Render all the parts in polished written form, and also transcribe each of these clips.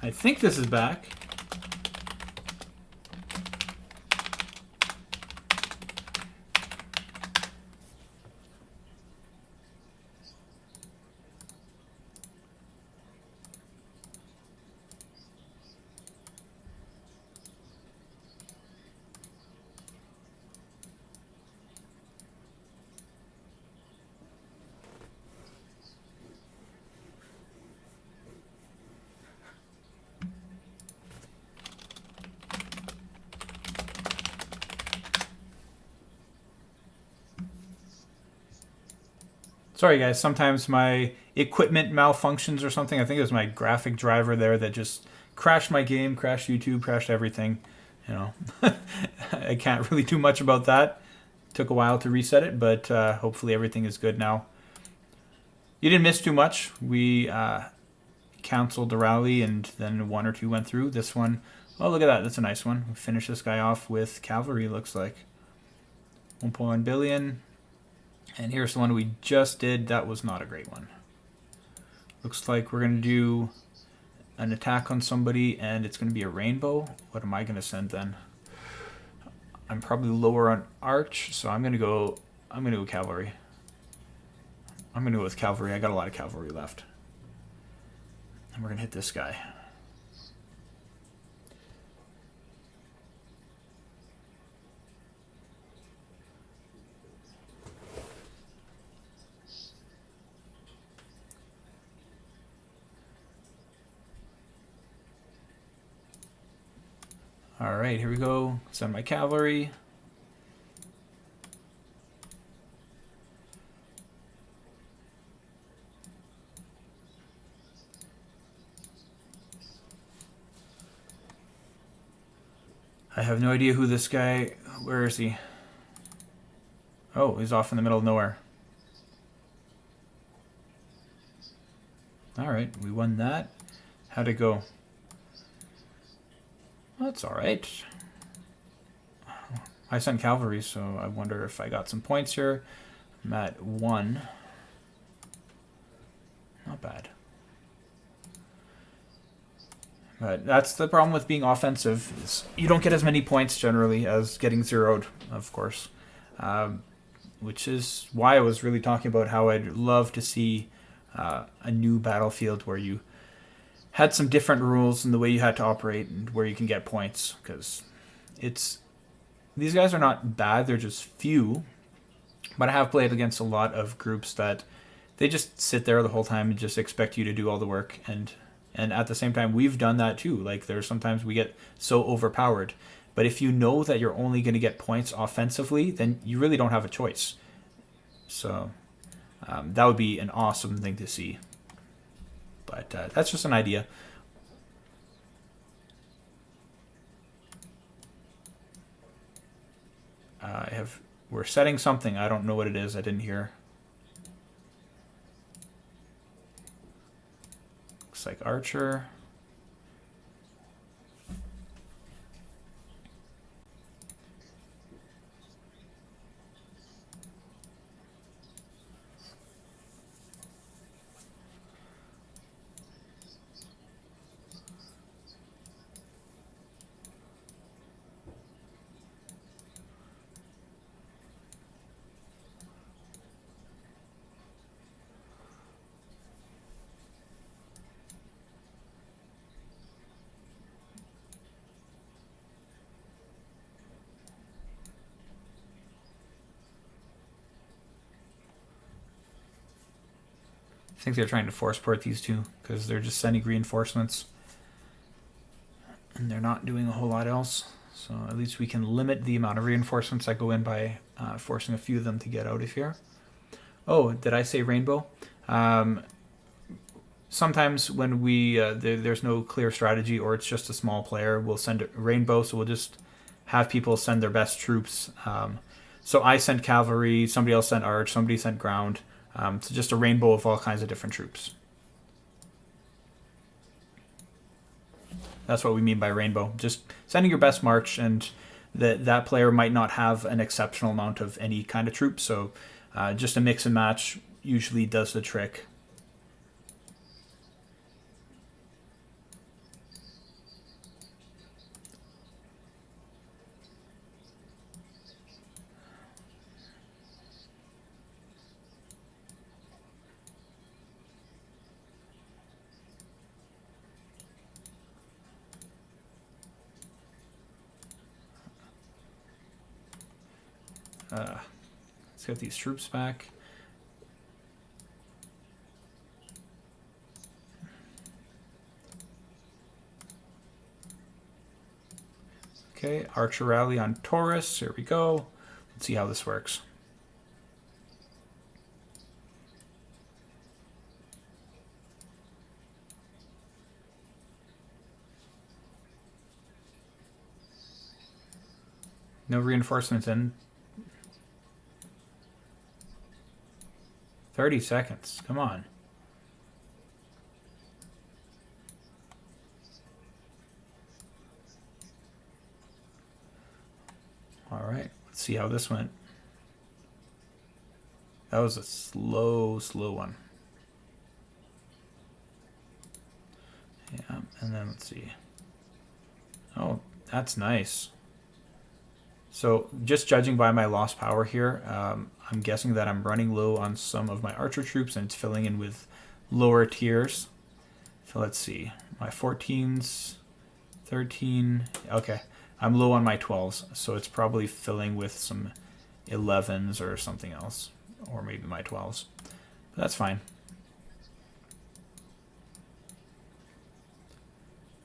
I think this is back. Sorry guys, sometimes my equipment malfunctions or something. I think it was my graphic driver there that just crashed my game, crashed YouTube, crashed everything. You know, I can't really do much about that. Took a while to reset it, but hopefully everything is good now. You didn't miss too much. We canceled the rally and then one or two went through. This one, oh look at that, that's a nice one. We finished this guy off with cavalry, looks like. 1.1 billion. And here's the one we just did. That was not a great one. Looks like we're going to do an attack on somebody and it's going to be a rainbow. What am I going to send then? I'm probably lower on arch, so I'm going to go cavalry. I'm going to go with cavalry. I got a lot of cavalry left. And we're going to hit this guy. All right, here we go. Send my cavalry. I have no idea who this guy, where is he? Oh, he's off in the middle of nowhere. All right, we won that. How'd it go? That's all right. I sent cavalry, so I wonder if I got some points here. I'm at 1. Not bad. But that's the problem with being offensive. Is you don't get as many points generally as getting zeroed, of course. Which is why I was really talking about how I'd love to see a new Battlefield where you had some different rules in the way you had to operate and where you can get points, because these guys are not bad, they're just few, but I have played against a lot of groups that they just sit there the whole time and just expect you to do all the work, and at the same time we've done that too. Like there's sometimes we get so overpowered, but if you know that you're only going to get points offensively, then you really don't have a choice. So that would be an awesome thing to see. But that's just an idea. We're setting something. I don't know what it is. I didn't hear. Looks like archer. I think they're trying to force port these two because they're just sending reinforcements and they're not doing a whole lot else. So at least we can limit the amount of reinforcements that go in by forcing a few of them to get out of here. Oh, did I say rainbow? Sometimes when there's no clear strategy or it's just a small player, we'll send a rainbow, so we'll just have people send their best troops. So I sent cavalry, somebody else sent arch, somebody sent ground. So just a rainbow of all kinds of different troops. That's what we mean by rainbow. Just sending your best march, and that player might not have an exceptional amount of any kind of troop, so just a mix and match usually does the trick. Let's get these troops back. Okay, Archer Rally on Taurus. Here we go. Let's see how this works. No reinforcements in. 30 seconds. Come on. All right. Let's see how this went. That was a slow one. Yeah, and then let's see. Oh, that's nice. So just judging by my lost power here, I'm guessing that I'm running low on some of my archer troops and it's filling in with lower tiers. So let's see. My 14s, 13. Okay, I'm low on my 12s, so it's probably filling with some 11s or something else, or maybe my 12s. But that's fine.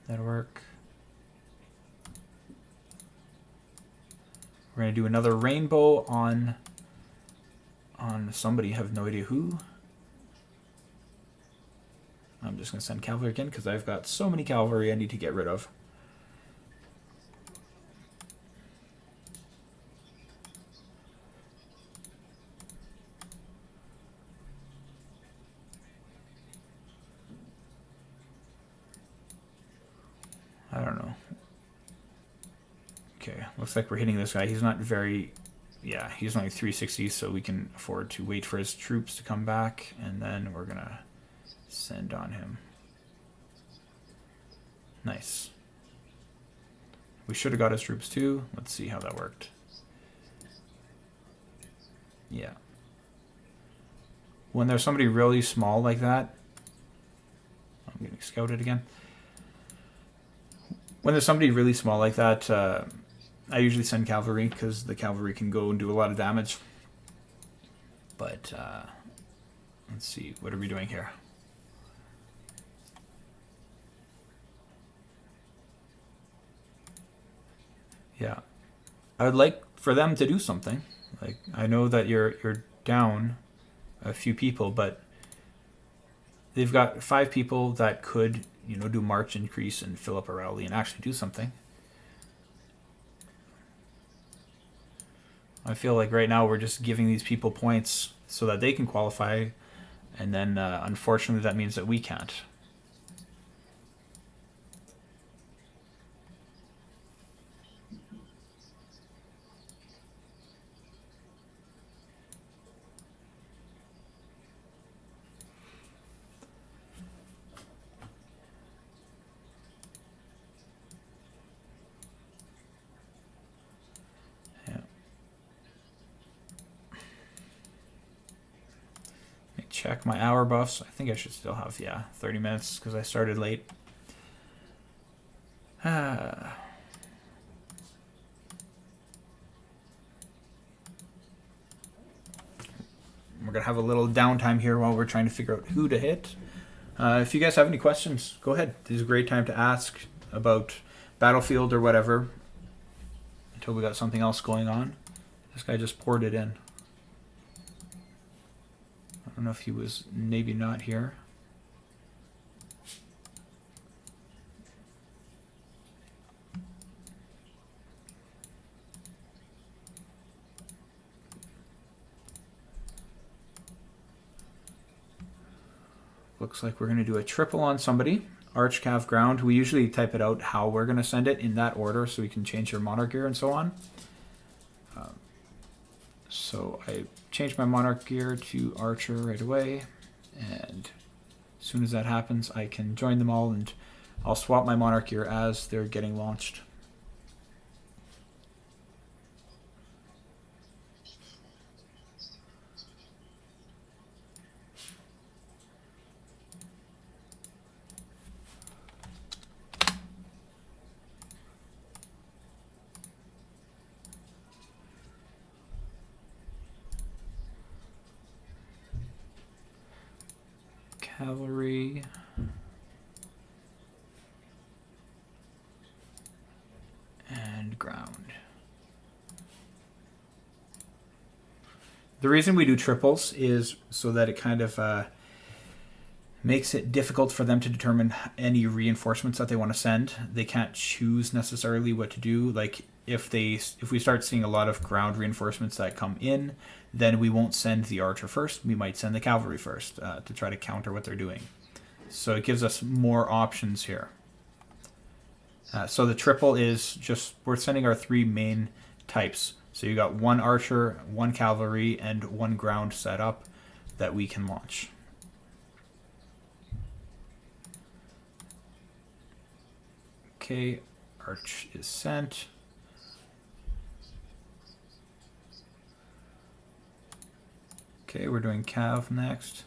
That'll work. We're going to do another rainbow on somebody. I have no idea who. I'm just going to send cavalry again because I've got so many cavalry I need to get rid of. I don't know. Okay, looks like we're hitting this guy. He's not very... Yeah, he's only 360, so we can afford to wait for his troops to come back, and then we're going to send on him. Nice. We should have got his troops too. Let's see how that worked. Yeah. When there's somebody really small like that... I'm getting scouted again. When there's somebody really small like that, I usually send cavalry because the cavalry can go and do a lot of damage. But let's see, what are we doing here? Yeah, I would like for them to do something. Like, I know that you're down a few people, but they've got 5 people that could, you know, do march increase and fill up a rally and actually do something. I feel like right now we're just giving these people points so that they can qualify, and then unfortunately that means that we can't. Check my hour buffs. I think I should still have, yeah, 30 minutes because I started late. We're going to have a little downtime here while we're trying to figure out who to hit. If you guys have any questions, go ahead. This is a great time to ask about Battlefield or whatever until we got something else going on. This guy just poured it in. I don't know if he was maybe not here. Looks like we're going to do a triple on somebody. Arch Cav ground. We usually type it out how we're going to send it in that order so we can change your monarch gear and so on. So I changed my monarch gear to archer right away, and as soon as that happens I can join them all and I'll swap my monarch gear as they're getting launched. cavalry. And ground. The reason we do triples is so that it kind of makes it difficult for them to determine any reinforcements that they want to send. They can't choose necessarily what to do. Like if we start seeing a lot of ground reinforcements that come in, then we won't send the archer first. We might send the cavalry first to try to counter what they're doing. So it gives us more options here. So the triple is just, we're sending our three main types. So you got one archer, one cavalry, and one ground set up that we can launch. Okay, arch is sent. Okay, we're doing cav next.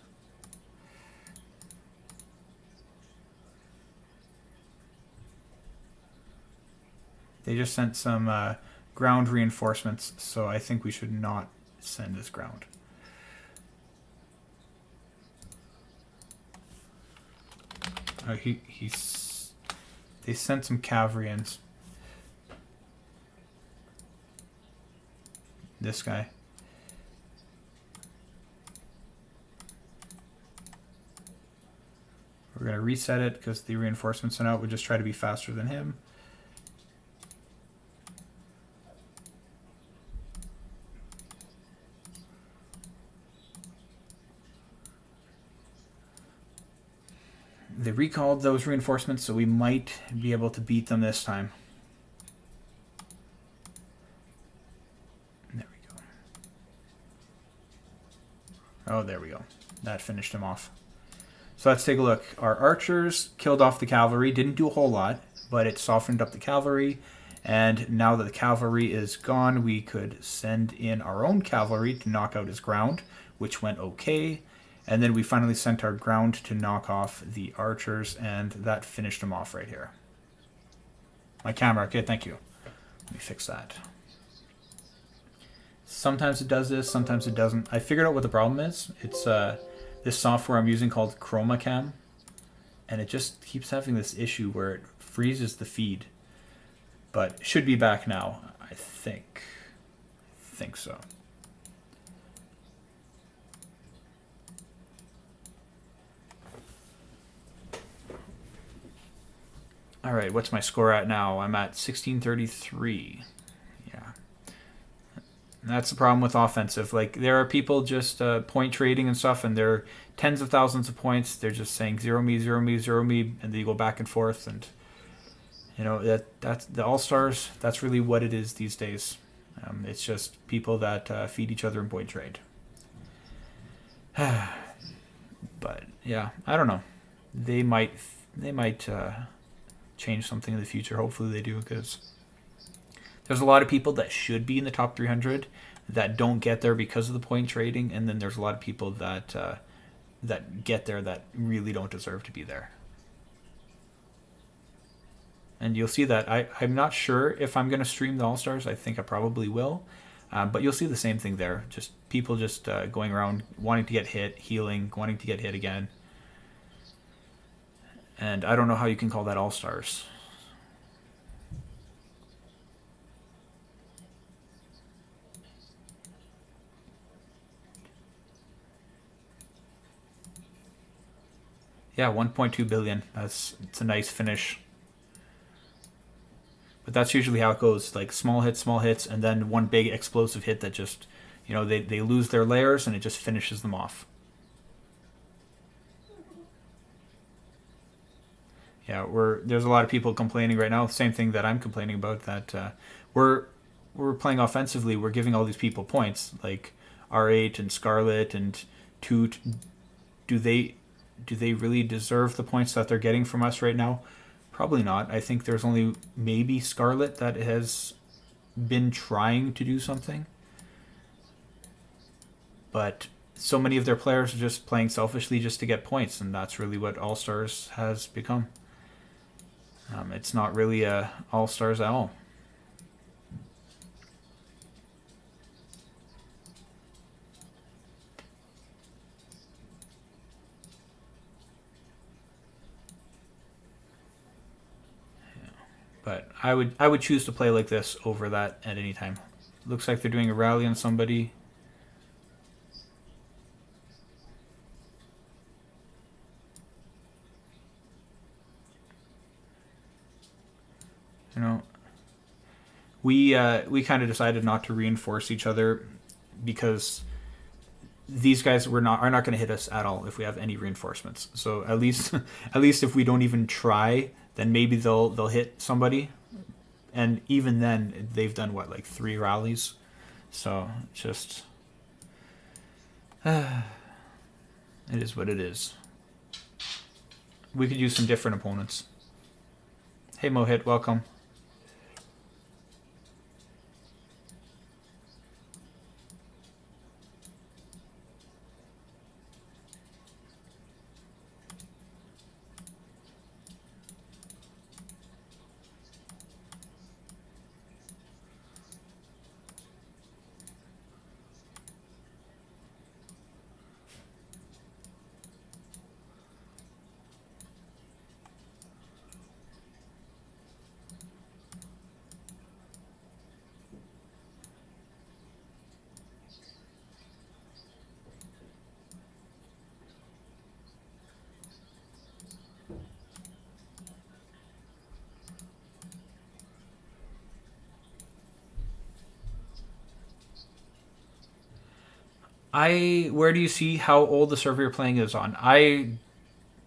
They just sent some ground reinforcements, so I think we should not send this ground. They sent some cavalry in. This guy. We're going to reset it because the reinforcements sent out would just try to be faster than him. They recalled those reinforcements, so we might be able to beat them this time. There we go. Oh, there we go. That finished him off. So let's take a look. Our archers killed off the cavalry. Didn't do a whole lot, but it softened up the cavalry. And now that the cavalry is gone, we could send in our own cavalry to knock out his ground, which went okay. And then we finally sent our ground to knock off the archers, and that finished them off right here. My camera, okay, thank you. Let me fix that. Sometimes it does this, sometimes it doesn't. I figured out what the problem is. It's this software I'm using called ChromaCam, and it just keeps having this issue where it freezes the feed. But it should be back now, I think. I think so. All right, what's my score at now? I'm at 1633. Yeah. That's the problem with offensive. Like, there are people just point trading and stuff, and they're tens of thousands of points. They're just saying 0 me, 0 me, 0 me, and they go back and forth. And, you know, that's the All-Stars, that's really what it is these days. It's just people that feed each other in point trade. But, yeah, I don't know. They might change something in the future. Hopefully they do, because there's a lot of people that should be in the top 300 that don't get there because of the point trading, and then there's a lot of people that that get there that really don't deserve to be there. And you'll see that I'm not sure if I'm going to stream the All-Stars. I think I probably will, but you'll see the same thing there. Just people just going around wanting to get hit, healing, wanting to get hit again. And I don't know how you can call that All-Stars. Yeah, 1.2 billion. It's a nice finish. But that's usually how it goes. Like small hits, and then one big explosive hit that just, you know, they lose their layers and it just finishes them off. Yeah, there's a lot of people complaining right now. Same thing that I'm complaining about, that we're playing offensively. We're giving all these people points like R8 and Scarlet and Toot. Do they really deserve the points that they're getting from us right now? Probably not. I think there's only maybe Scarlet that has been trying to do something. But so many of their players are just playing selfishly just to get points, and that's really what All-Stars has become. It's not really All-Stars at all. But I would choose to play like this over that at any time. Looks like they're doing a rally on somebody. You know, we kind of decided not to reinforce each other because these guys are not going to hit us at all if we have any reinforcements. So at least at least if we don't even try, then maybe they'll hit somebody. And even then, they've done what, like 3 rallies. So just it is what it is. We could use some different opponents. Hey Mohit, welcome. Where do you see how old the server you're playing is on? I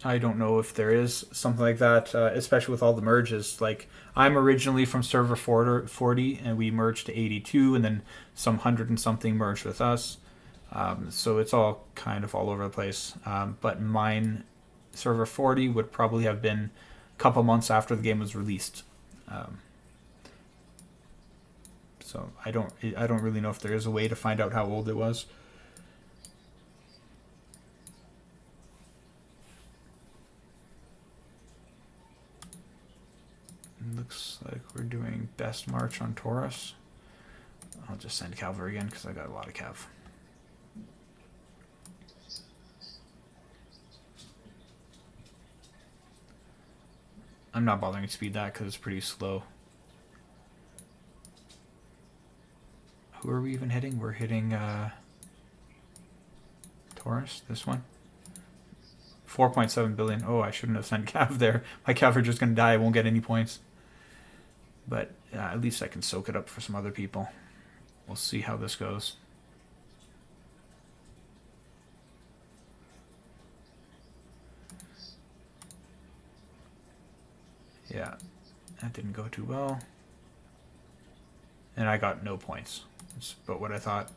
don't know if there is something like that, especially with all the merges. Like, I'm originally from server 40, and we merged to 82, and then some 100 and something merged with us. So it's all kind of all over the place. But mine, server 40, would probably have been a couple months after the game was released. So I don't really know if there is a way to find out how old it was. Looks like we're doing best march on Taurus. I'll just send cavalry again because I got a lot of cav. I'm not bothering to speed that because it's pretty slow. Who are we even hitting? We're hitting Taurus, this one. 4.7 billion. Oh, I shouldn't have sent cav there. My cav are just going to die. I won't get any points. But at least I can soak it up for some other people. We'll see how this goes. Yeah, that didn't go too well. And I got no points. That's about what I thought.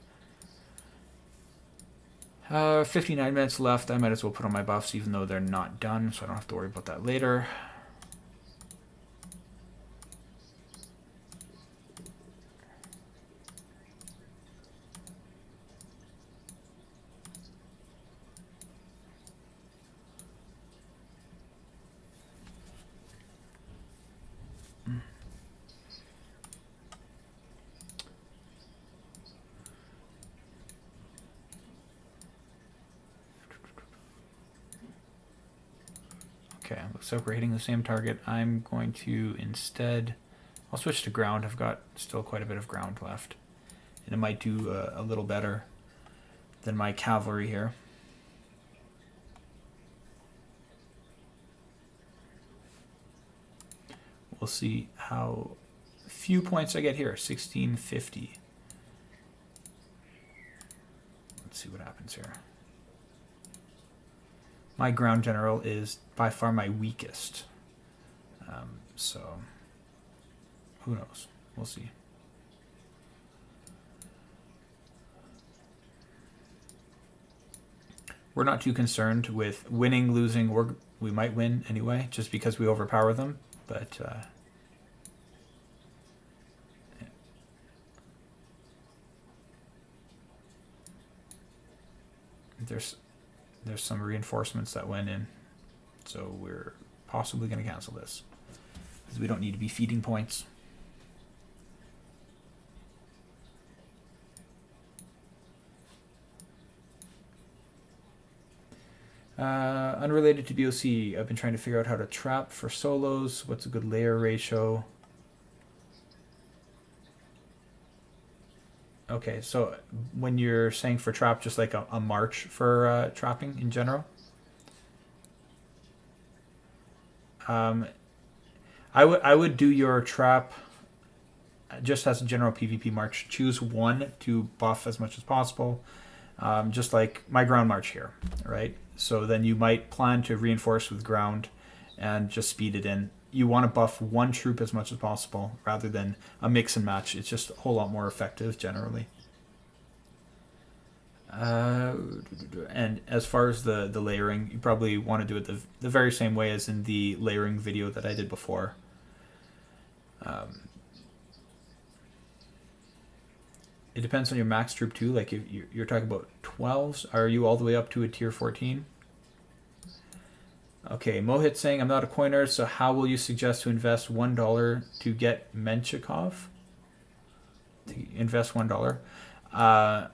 59 minutes left. I might as well put on my buffs even though they're not done, so I don't have to worry about that later. Okay, looks like we're hitting the same target. I'm going to instead, I'll switch to ground. I've got still quite a bit of ground left. And it might do a little better than my cavalry here. We'll see how few points I get here. 1650. Let's see what happens here. My ground general is by far my weakest. So, who knows? We'll see. We're not too concerned with winning, losing. We might win anyway, just because we overpower them. But there's some reinforcements that went in, so we're possibly going to cancel this because we don't need to be feeding points. Unrelated to BoC, I've been trying to figure out how to trap for solos. What's a good layer ratio? Okay, so when you're saying for trap, just like a march for trapping in general, um, I would do your trap just as a general PvP march. Choose one to buff as much as possible, just like my ground march here, right? So then you might plan to reinforce with ground and just speed it in. You want to buff one troop as much as possible rather than a mix and match. It's just a whole lot more effective generally. Uh, and as far as the layering, you probably want to do it the very same way as in the layering video that I did before. Um, it depends on your max troop too. Like if you're talking about 12s, are you all the way up to a tier 14? Okay, Mohit saying, I'm not a coiner, so how will you suggest to invest $1 to get Menchikov? To invest $1? Uh,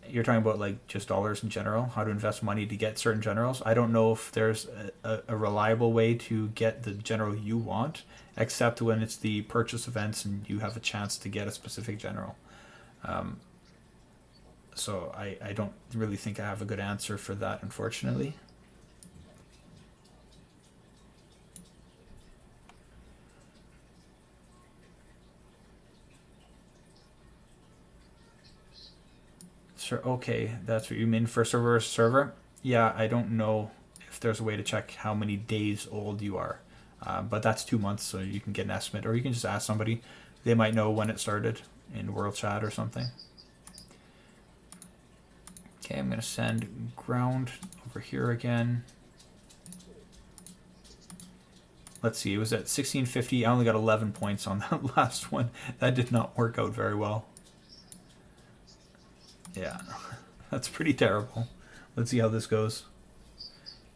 you're talking about like just dollars in general, how to invest money to get certain generals. I don't know if there's a reliable way to get the general you want, except when it's the purchase events and you have a chance to get a specific general. Um, so I don't really think I have a good answer for that, unfortunately. Sure. Okay, that's what you mean for server versus server. Yeah, I don't know if there's a way to check how many days old you are, but that's 2 months, so you can get an estimate, or you can just ask somebody. They might know when it started in World Chat or something. Okay, I'm gonna send ground over here again. Let's see, it was at 1650. I only got 11 points on that last one. That did not work out very well. Yeah, that's pretty terrible. Let's see how this goes.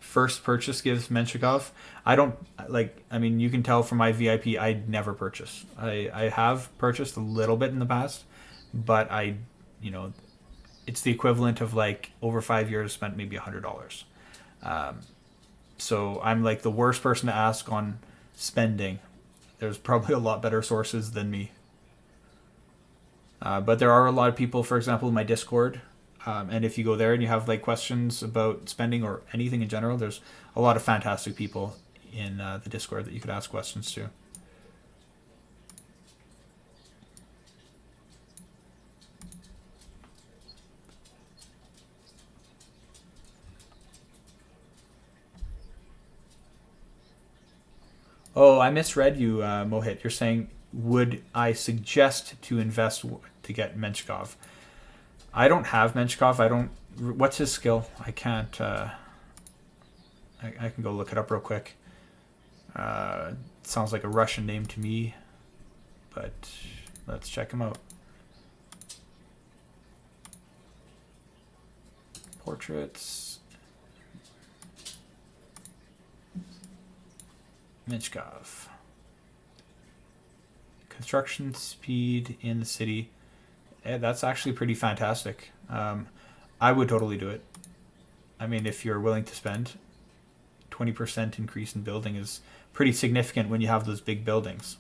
First purchase gives Menshikov. I don't like. I mean, you can tell from my VIP, I never purchase. I have purchased a little bit in the past, but you know, it's the equivalent of like over 5 years spent maybe $100. Um, so I'm like the worst person to ask on spending. There's probably a lot better sources than me. But there are a lot of people, for example, in my Discord. And if you go there and you have like questions about spending or anything in general, there's a lot of fantastic people in the Discord that you could ask questions to. Oh, I misread you, Mohit. You're saying, would I suggest to invest to get Menchikov? I don't have Menchikov. I don't. What's his skill? I can't. I can go look it up real quick. Sounds like a Russian name to me, but let's check him out. Portraits. Menchikov. Construction speed in the city. Yeah, that's actually pretty fantastic. I would totally do it. I mean, if you're willing to spend, 20% increase in building is pretty significant when you have those big buildings.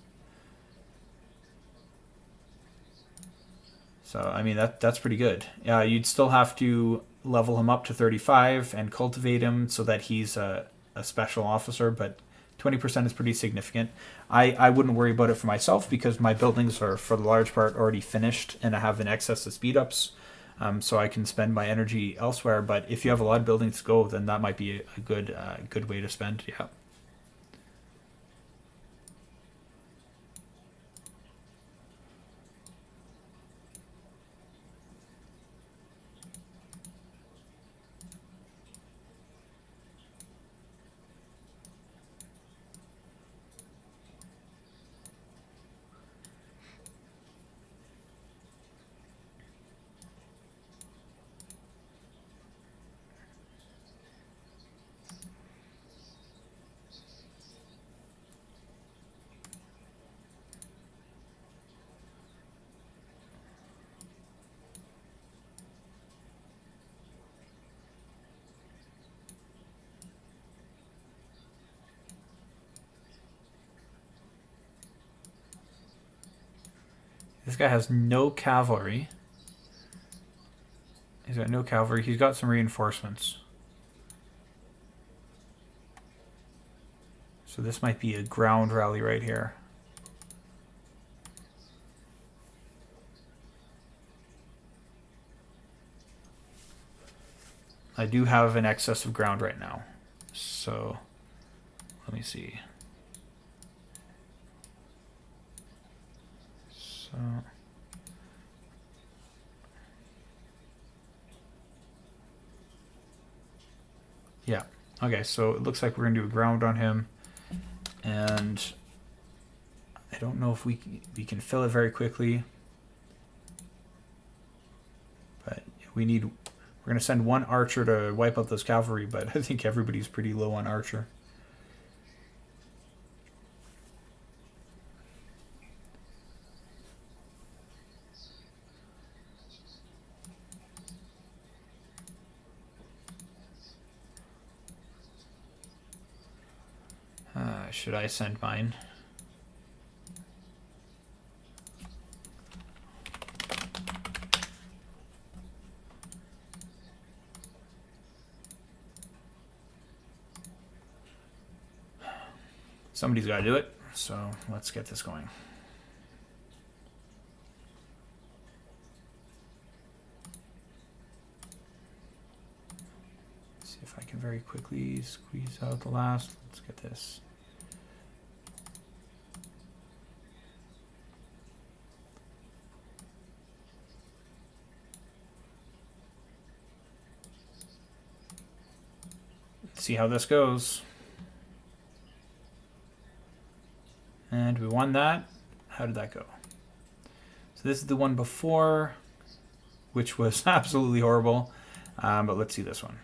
So, I mean, that's pretty good. You'd still have to level him up to 35 and cultivate him so that he's a special officer, but 20% is pretty significant. I wouldn't worry about it for myself because my buildings are, for the large part, already finished and I have an excess of speed ups. So I can spend my energy elsewhere. But if you have a lot of buildings to go, then that might be a good way to spend. Yeah. This guy has no cavalry. He's got no cavalry. He's got some reinforcements. So this might be a ground rally right here. I do have an excess of ground right now. So let me see. So yeah. Okay, so it looks like we're going to do a ground on him. And I don't know if we can fill it very quickly. But we're going to send one archer to wipe out those cavalry, but I think everybody's pretty low on archer. Should I send mine? Somebody's got to do it, so let's get this going. Let's see if I can very quickly squeeze out the last. Let's get this. Let's see how this goes. And we won that. How did that go? So this is the one before, which was absolutely horrible. But let's see this one.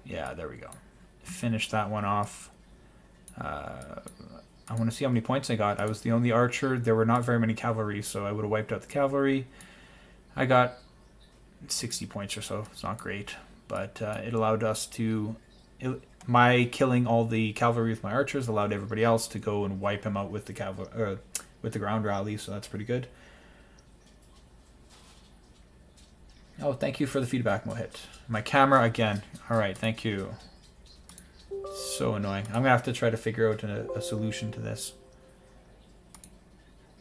Yeah, there we go. Finish that one off. I want to see how many points I got. I was the only archer. There were not very many cavalry, so I would have wiped out the cavalry. I got 60 points or so. It's not great, but it allowed us to... my killing all the cavalry with my archers allowed everybody else to go and wipe him out with the with the ground rally, so that's pretty good. Oh, thank you for the feedback, Mohit. My camera again. All right, thank you. So annoying. I'm gonna have to try to figure out a solution to this.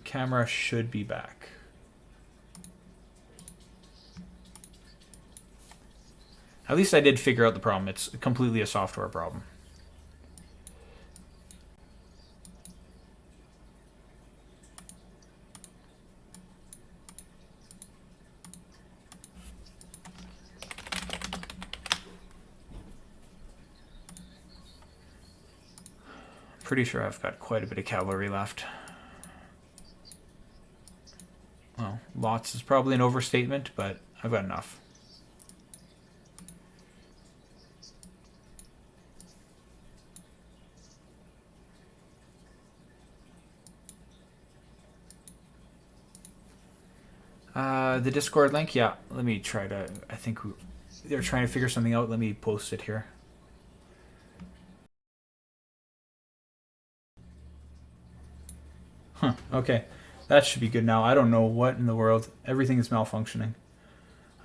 Camera should be back. At least I did figure out the problem. It's completely a software problem. Pretty sure I've got quite a bit of cavalry left. Well, lots is probably an overstatement, but I've got enough. The Discord link, yeah. Let me try to... I think they're trying to figure something out. Let me post it here. Huh, okay. That should be good now. I don't know what in the world. Everything is malfunctioning.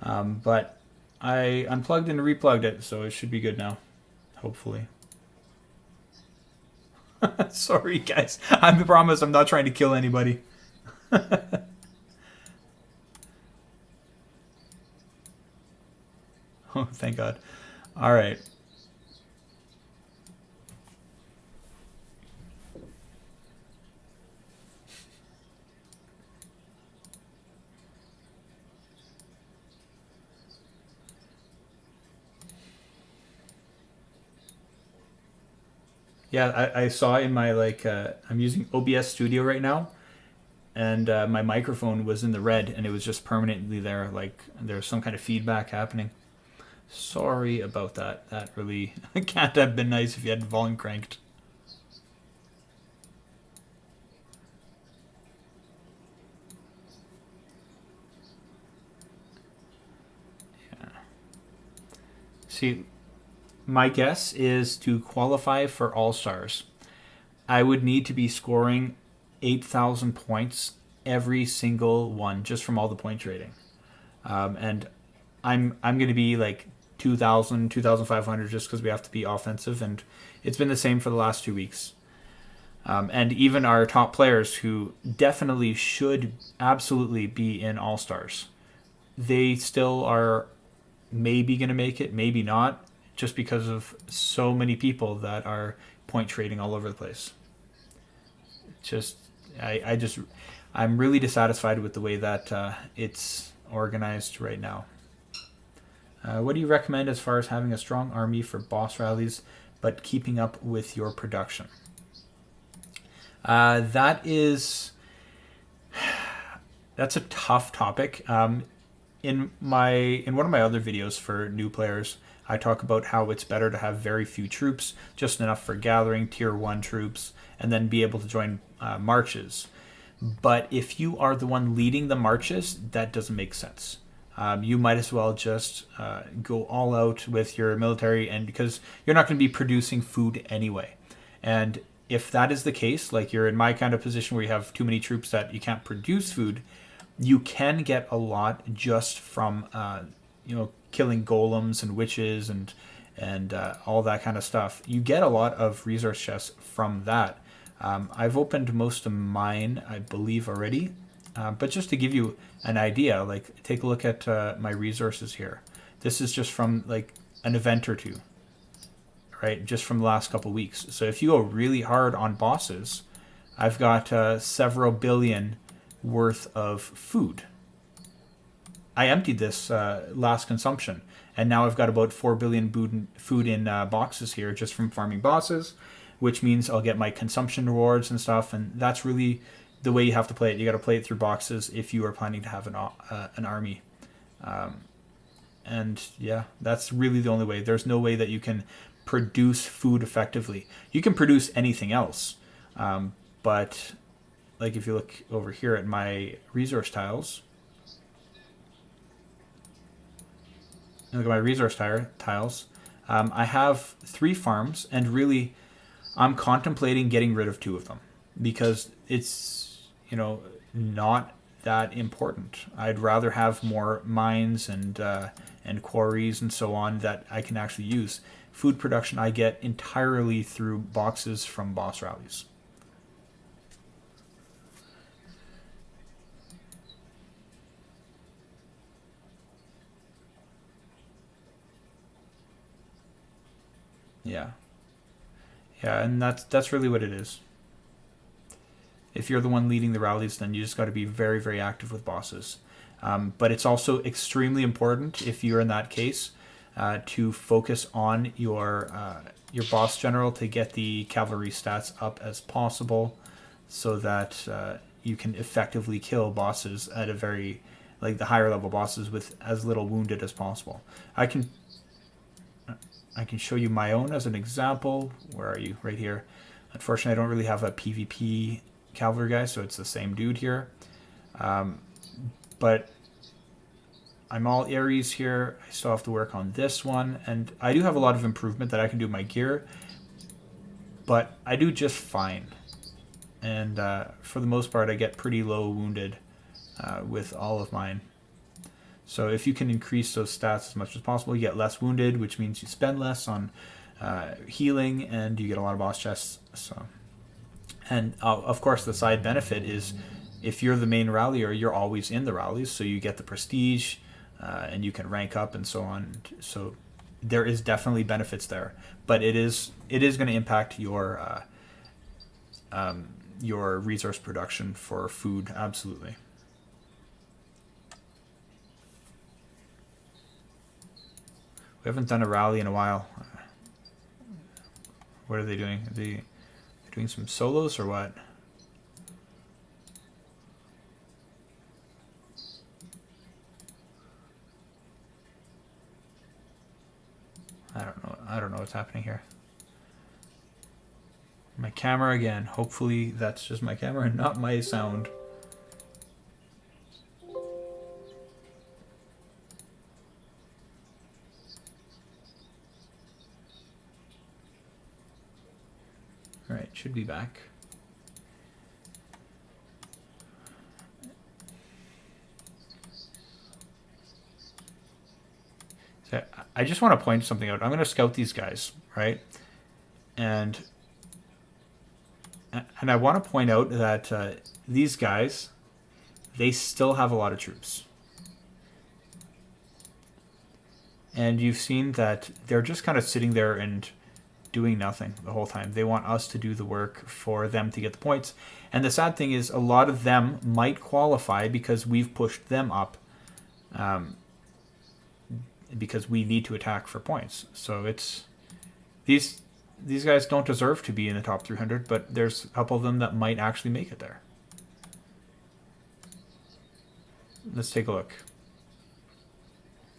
But I unplugged and replugged it, so it should be good now. Hopefully. Sorry, guys. I promise I'm not trying to kill anybody. Oh, thank God. All right. Yeah, I saw in my, I'm using OBS Studio right now, and my microphone was in the red, and it was just permanently there, like there's some kind of feedback happening. Sorry about that. That really can't have been nice if you had the volume cranked. Yeah. See, my guess is to qualify for All-Stars, I would need to be scoring 8,000 points every single one just from all the point trading. And I'm going to be like 2,000, 2,500 just because we have to be offensive, and it's been the same for the last 2 weeks. And even our top players who definitely should absolutely be in All Stars, they still are maybe going to make it, maybe not, just because of so many people that are point trading all over the place. Just, I just, I'm really dissatisfied with the way that it's organized right now. What do you recommend as far as having a strong army for boss rallies, but keeping up with your production? That is, that's a tough topic. In one of my other videos for new players, I talk about how it's better to have very few troops, just enough for gathering tier 1 troops, and then be able to join marches. But if you are the one leading the marches, that doesn't make sense. You might as well just go all out with your military, and because you're not going to be producing food anyway. And if that is the case, like you're in my kind of position where you have too many troops that you can't produce food, you can get a lot just from killing golems and witches and all that kind of stuff. You get a lot of resource chests from that. I've opened most of mine, I believe, already. But just to give you an idea, like take a look at my resources here. This is just from like an event or two, right? Just from the last couple weeks. So if you go really hard on bosses, I've got several billion worth of food. I emptied this last consumption, and now I've got about 4 billion food in boxes here just from farming bosses, which means I'll get my consumption rewards and stuff, and that's really the way you have to play it. You got to play it through boxes if you are planning to have an army. And yeah, that's really the only way. There's no way that you can produce food effectively. You can produce anything else, but like if you look over here at my resource tiles, look at my resource tiles, I have 3 farms, and really I'm contemplating getting rid of 2 of them because it's not that important. I'd rather have more mines and quarries and so on that I can actually use. Food production I get entirely through boxes from boss rallies. Yeah. Yeah, and that's really what it is. If you're the one leading the rallies, then you just got to be very, very active with bosses. But it's also extremely important, if you're in that case, to focus on your boss general to get the cavalry stats up as possible, so that you can effectively kill bosses at a very, like the higher level bosses, with as little wounded as possible. I can show you my own as an example. Where are you? Right here. Unfortunately, I don't really have a PvP cavalry guy, so it's the same dude here. But I'm all Aries here. I still have to work on this one, and I do have a lot of improvement that I can do with my gear, but I do just fine. And for the most part, I get pretty low wounded with all of mine. So if you can increase those stats as much as possible, you get less wounded, which means you spend less on healing, and you get a lot of boss chests. So, and of course, the side benefit is if you're the main rallier, you're always in the rallies, so you get the prestige, and you can rank up and so on. So there is definitely benefits there, but it is going to impact your resource production for food, absolutely. We haven't done a rally in a while. What are they doing? Are they doing some solos or what? I don't know. I don't know what's happening here. My camera again. Hopefully that's just my camera and not my sound. Alright, should be back. I just want to point something out. I'm going to scout these guys, right? And I want to point out that these guys, they still have a lot of troops. And you've seen that they're just kind of sitting there and doing nothing the whole time. They want us to do the work for them to get the points. And the sad thing is a lot of them might qualify because we've pushed them up because we need to attack for points. So it's these guys don't deserve to be in the top 300, but there's a couple of them that might actually make it there. Let's take a look.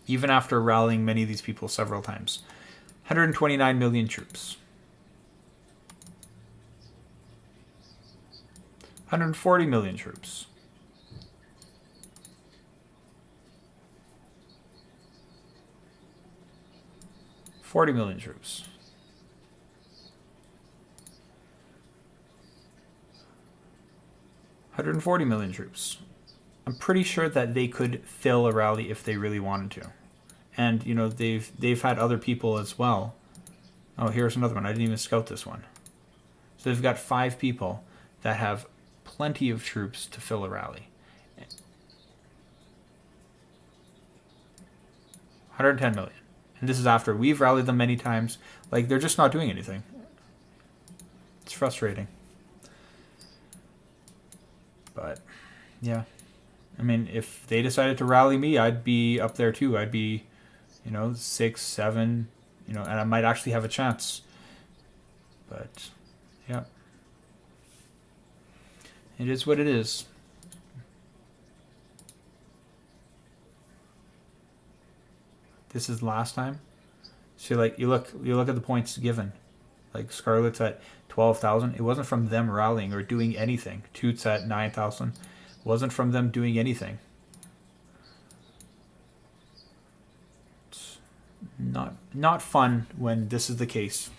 Even after rallying many of these people several times. 129 million troops. 140 million troops. 40 million troops. 140 million troops. I'm pretty sure that they could fill a rally if they really wanted to. And you know, they've had other people as well. Oh, here's another one. I didn't even scout this one. So they've got 5 people that have plenty of troops to fill a rally. 110 million. And this is after we've rallied them many times. Like, they're just not doing anything. It's frustrating. But, yeah. I mean, if they decided to rally me, I'd be up there too. I'd be, 6, 7, and I might actually have a chance. But, yeah. It is what it is. This is last time. So like you look at the points given. Like Scarlet's at 12,000. It wasn't from them rallying or doing anything. Toot's at 9,000. Wasn't from them doing anything. It's not fun when this is the case.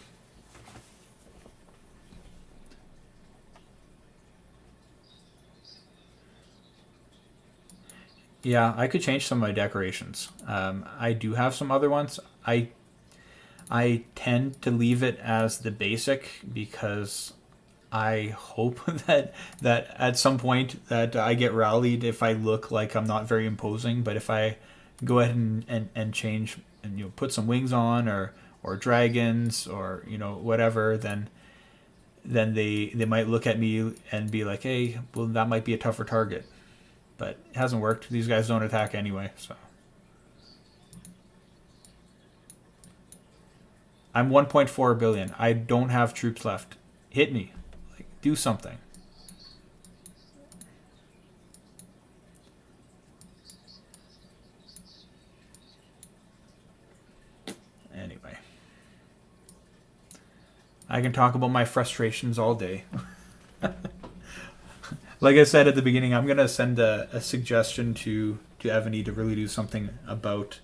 Yeah, I could change some of my decorations. I do have some other ones. I tend to leave it as the basic because I hope that at some point that I get rallied if I look like I'm not very imposing. But if I go ahead and change and put some wings on or dragons or whatever, then they might look at me and be like, hey, well, that might be a tougher target. But it hasn't worked. These guys don't attack anyway, so. I'm 1.4 billion. I don't have troops left. Hit me. Like, do something. Anyway. I can talk about my frustrations all day. Like I said at the beginning, I'm going to send a suggestion to Evany to really do something about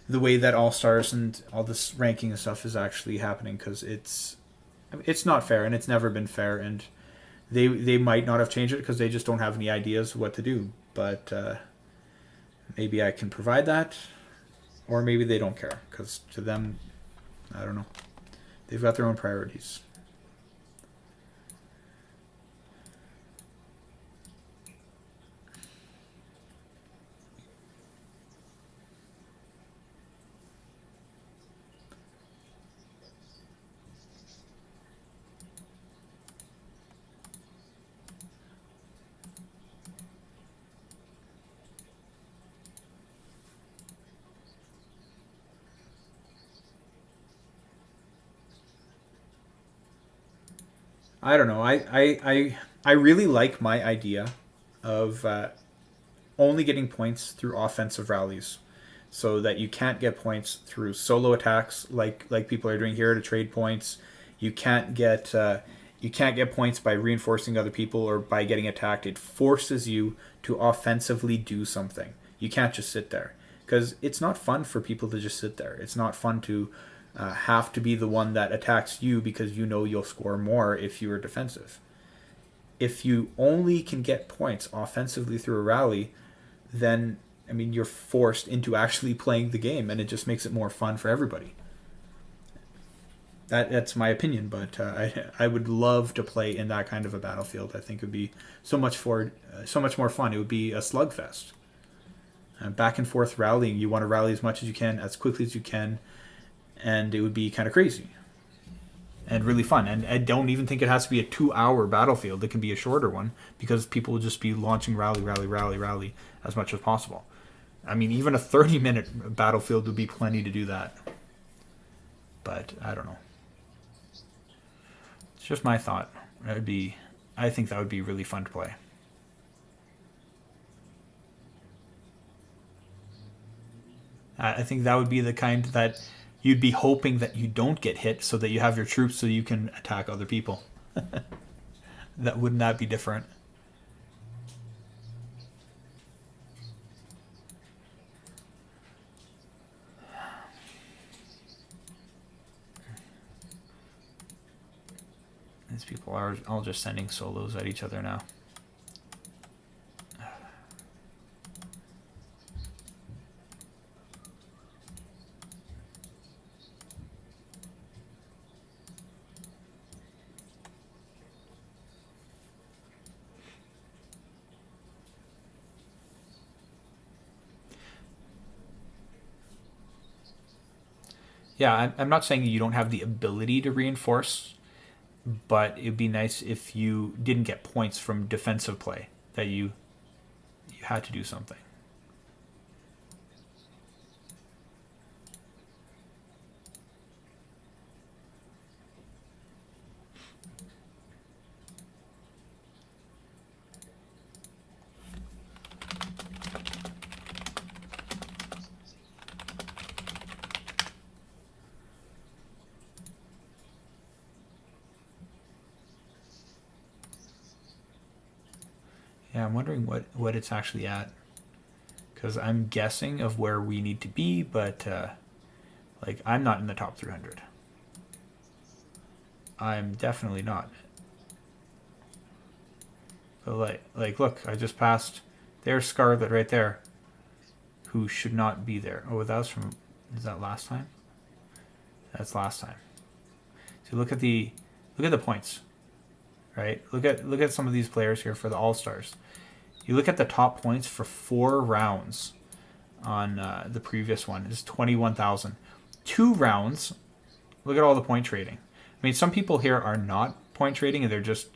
the way that All-Stars and all this ranking and stuff is actually happening, because it's not fair, and it's never been fair, and they might not have changed it because they just don't have any ideas what to do. But maybe I can provide that, or maybe they don't care, because to them, I don't know. They've got their own priorities. I don't know. I really like my idea of only getting points through offensive rallies, so that you can't get points through solo attacks like people are doing here to trade points. You can't get points by reinforcing other people or by getting attacked. It forces you to offensively do something. You can't just sit there, because it's not fun for people to just sit there. It's not fun to have to be the one that attacks you because you'll score more if you are defensive. If you only can get points offensively through a rally, then I mean, you're forced into actually playing the game, and it just makes it more fun for everybody. That's my opinion, but I would love to play in that kind of a battlefield. I think it would be so much more fun. It would be a slugfest, back and forth rallying. You want to rally as much as you can, as quickly as you can, and it would be kind of crazy and really fun. And I don't even think it has to be a 2-hour battlefield. It can be a shorter one because people will just be launching rally as much as possible. I mean, even a 30-minute battlefield would be plenty to do that. But I don't know. It's just my thought. I think that would be really fun to play. I think that would be the kind that you'd be hoping that you don't get hit so that you have your troops so you can attack other people. Wouldn't that be different? These people are all just sending solos at each other now. Yeah, I'm not saying you don't have the ability to reinforce, but it'd be nice if you didn't get points from defensive play, that you had to do something. Yeah, I'm wondering what it's actually at. Because I'm guessing of where we need to be, but like I'm not in the top 300. I'm definitely not. But like look, I just passed. There's Scarlet right there, who should not be there. Oh, that was from. Is that last time? That's last time. So look at the points, right? Look at some of these players here for the All Stars. You look at the top points for 4 rounds on the previous one is 21,000. 2 rounds. Look at all the point trading. I mean, some people here are not point trading and they're just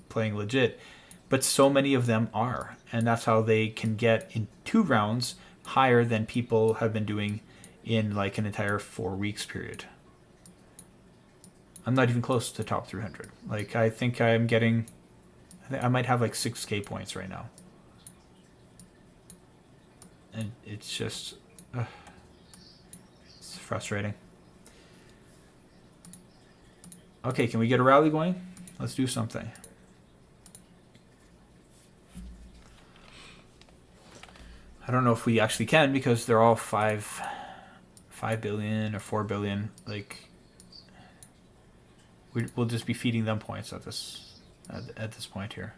playing legit, but so many of them are, and that's how they can get in 2 rounds higher than people have been doing in like an entire 4 weeks period. I'm not even close to top 300. Like I think I'm getting. I might have like 6k points right now. And it's just... it's frustrating. Okay, can we get a rally going? Let's do something. I don't know if we actually can because they're all 5 billion or 4 billion. Like, we'll just be feeding them points at this point here.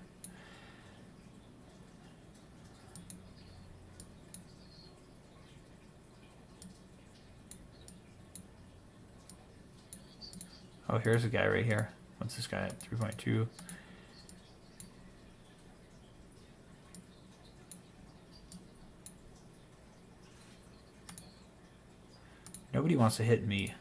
Oh, here's a guy right here. What's this guy at? 3.2. Nobody wants to hit me.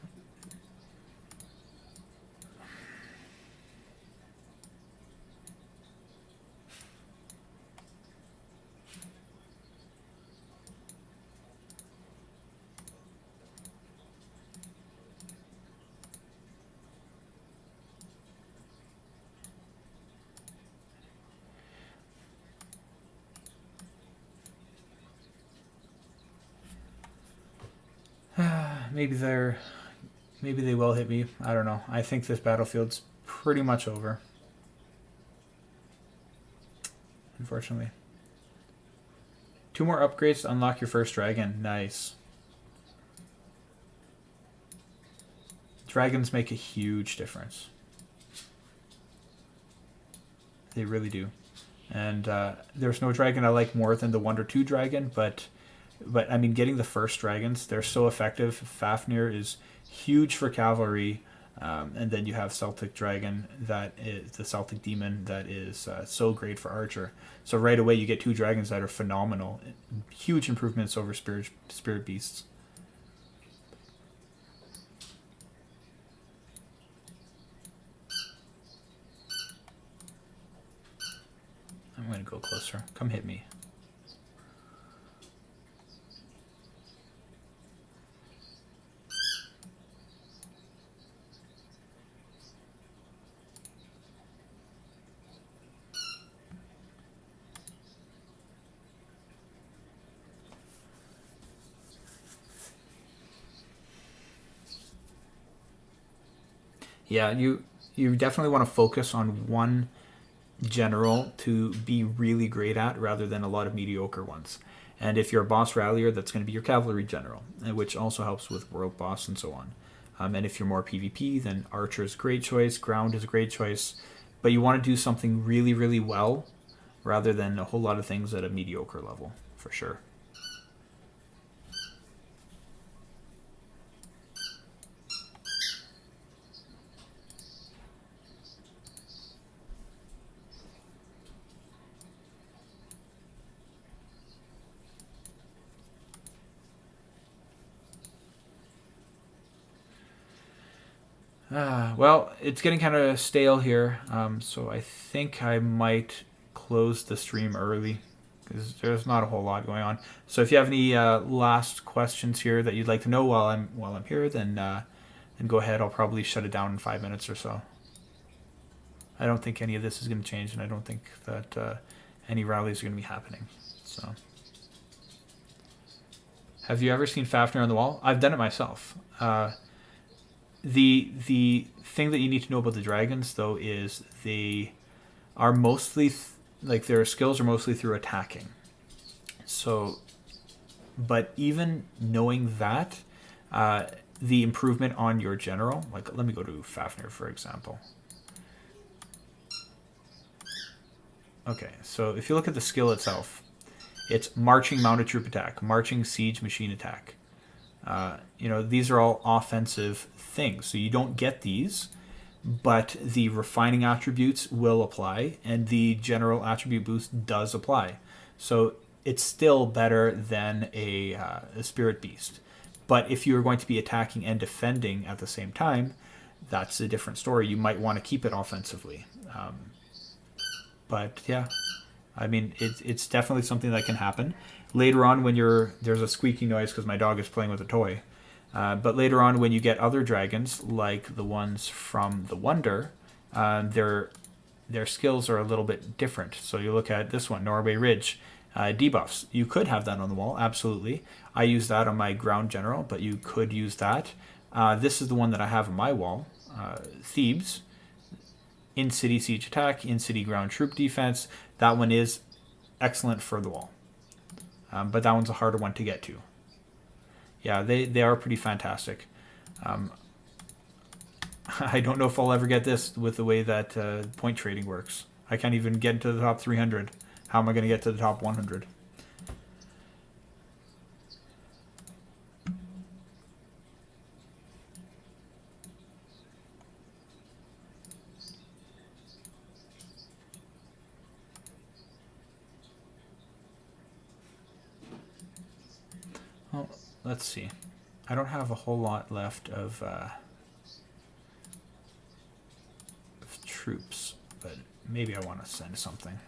Maybe they will hit me. I don't know. I think this battlefield's pretty much over. Unfortunately. 2 more upgrades to unlock your first dragon. Nice. Dragons make a huge difference. They really do. And there's no dragon I like more than the Wonder 2 dragon, but I mean, getting the first dragons, they're so effective. Fafnir is huge for cavalry, and then you have Celtic Dragon, that is the Celtic Demon, that is so great for archer. So right away you get 2 dragons that are phenomenal, huge improvements over spirit beasts. I'm going to go closer. Come hit me. Yeah, you definitely want to focus on one general to be really great at rather than a lot of mediocre ones. And if you're a boss rallier, that's going to be your cavalry general, which also helps with world boss and so on. And if you're more PvP, then archer is a great choice, ground is a great choice. But you want to do something really, really well rather than a whole lot of things at a mediocre level, for sure. Well, it's getting kind of stale here, so I think I might close the stream early because there's not a whole lot going on. So if you have any last questions here that you'd like to know while I'm here, then go ahead. I'll probably shut it down in 5 minutes or so. I don't think any of this is going to change, and I don't think that any rallies are going to be happening. So, have you ever seen Fafnir on the wall? I've done it myself. The thing that you need to know about the dragons, though, is they are mostly like their skills are mostly through attacking. So, but even knowing that, the improvement on your general, like let me go to Fafnir for example. Okay, so if you look at the skill itself, it's marching mounted troop attack, marching siege machine attack. These are all offensive things. So you don't get these, but the refining attributes will apply, and the general attribute boost does apply. So it's still better than a spirit beast. But if you're going to be attacking and defending at the same time, that's a different story. You might want to keep it offensively. But yeah, I mean, it's definitely something that can happen. Later on, when there's a squeaky noise because my dog is playing with a toy. But later on, when you get other dragons, like the ones from the Wonder, their skills are a little bit different. So you look at this one, Norway Ridge, debuffs. You could have that on the wall, absolutely. I use that on my ground general, but you could use that. This is the one that I have on my wall, Thebes. In-city siege attack, in-city ground troop defense. That one is excellent for the wall. But that one's a harder one to get to. Yeah, they are pretty fantastic. I don't know if I'll ever get this with the way that point trading works. I can't even get into the top 300. How am I going to get to the top 100? Well, let's see. I don't have a whole lot left of troops, but maybe I want to send something.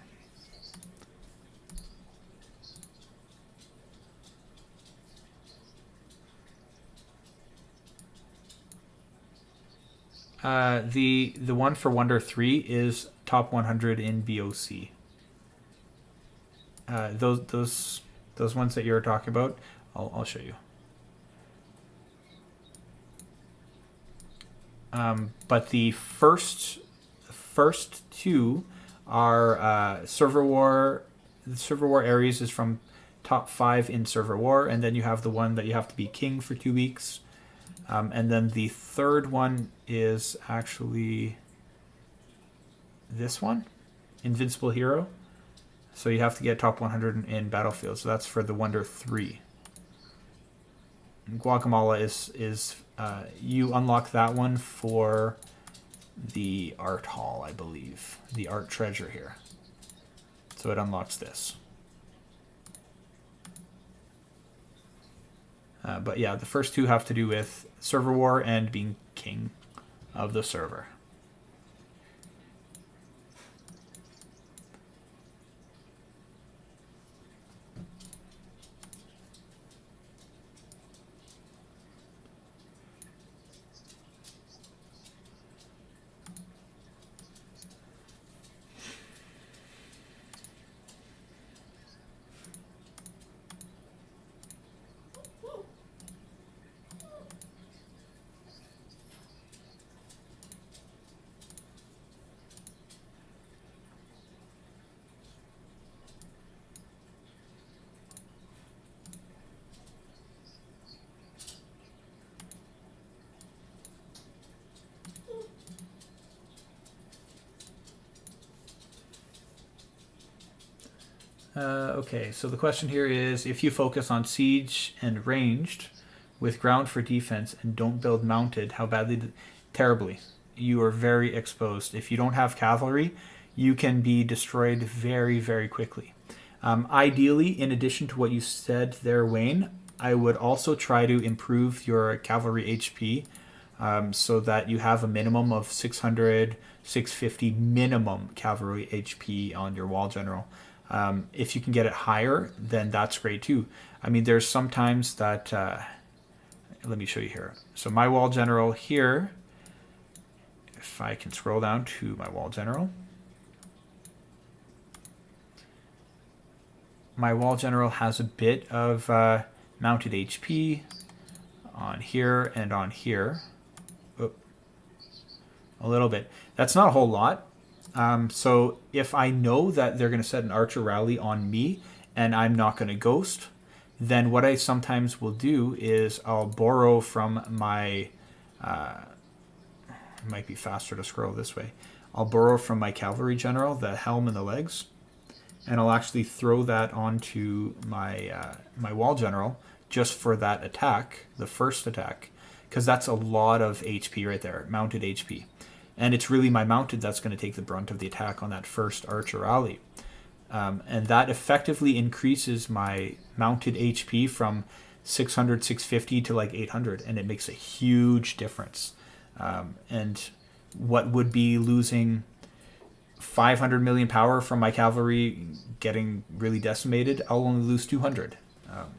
The one for Wonder 3 is top 100 in BoC. Those ones that you're talking about, I'll show you. But the first two are server war. The server war Ares is from top 5 in server war, and then you have the one that you have to be king for 2 weeks. And then the third one is actually this one, Invincible Hero. So you have to get top 100 in Battlefield. So that's for the Wonder 3. Guatemala is you unlock that one for the art hall, I believe. The art treasure here. So it unlocks this. But yeah, the first two have to do with server war and being king of the server. Okay, so the question here is, if you focus on siege and ranged with ground for defense and don't build mounted, how badly? Terribly. You are very exposed. If you don't have cavalry, you can be destroyed very, very quickly. Ideally, in addition to what you said there, Wayne, I would also try to improve your cavalry HP so that you have a minimum of 600, 650 minimum cavalry HP on your wall general. If you can get it higher, then that's great too. I mean, there's sometimes that, let me show you here. So my wall general here, if I can scroll down to my wall general, my wall general has a bit of mounted HP on here and on here. Oop. A little bit. That's not a whole lot. So if I know that they're going to set an archer rally on me and I'm not going to ghost, then what I sometimes will do is I'll borrow from my, it might be faster to scroll this way. I'll borrow from my cavalry general, the helm and the legs, and I'll actually throw that onto my, my wall general just for that attack, the first attack, because that's a lot of HP right there, mounted HP. And it's really my mounted that's going to take the brunt of the attack on that first archer rally. And that effectively increases my mounted HP from 600, 650 to like 800, and it makes a huge difference. And what would be losing 500 million power from my cavalry getting really decimated, I'll only lose 200.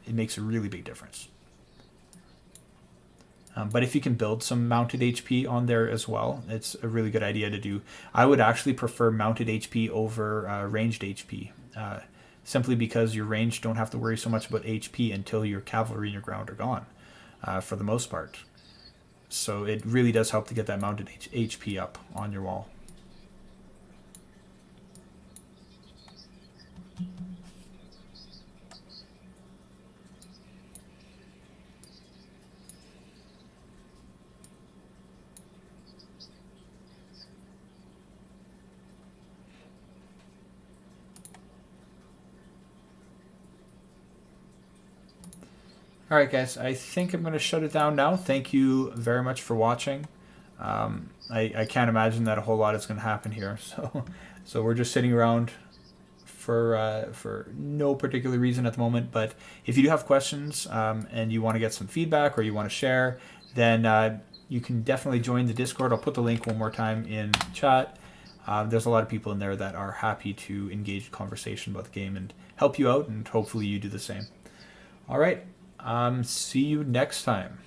It makes a really big difference. But if you can build some mounted HP on there as well, it's a really good idea to do. I would actually prefer mounted HP over ranged HP, simply because your range don't have to worry so much about HP until your cavalry and your ground are gone, for the most part. So it really does help to get that mounted HP up on your wall. All right, guys, I think I'm going to shut it down now. Thank you very much for watching. I can't imagine that a whole lot is going to happen here. So we're just sitting around for no particular reason at the moment. But if you do have questions and you want to get some feedback or you want to share, then you can definitely join the Discord. I'll put the link one more time in chat. There's a lot of people in there that are happy to engage in conversation about the game and help you out, and hopefully you do the same. All right. See you next time.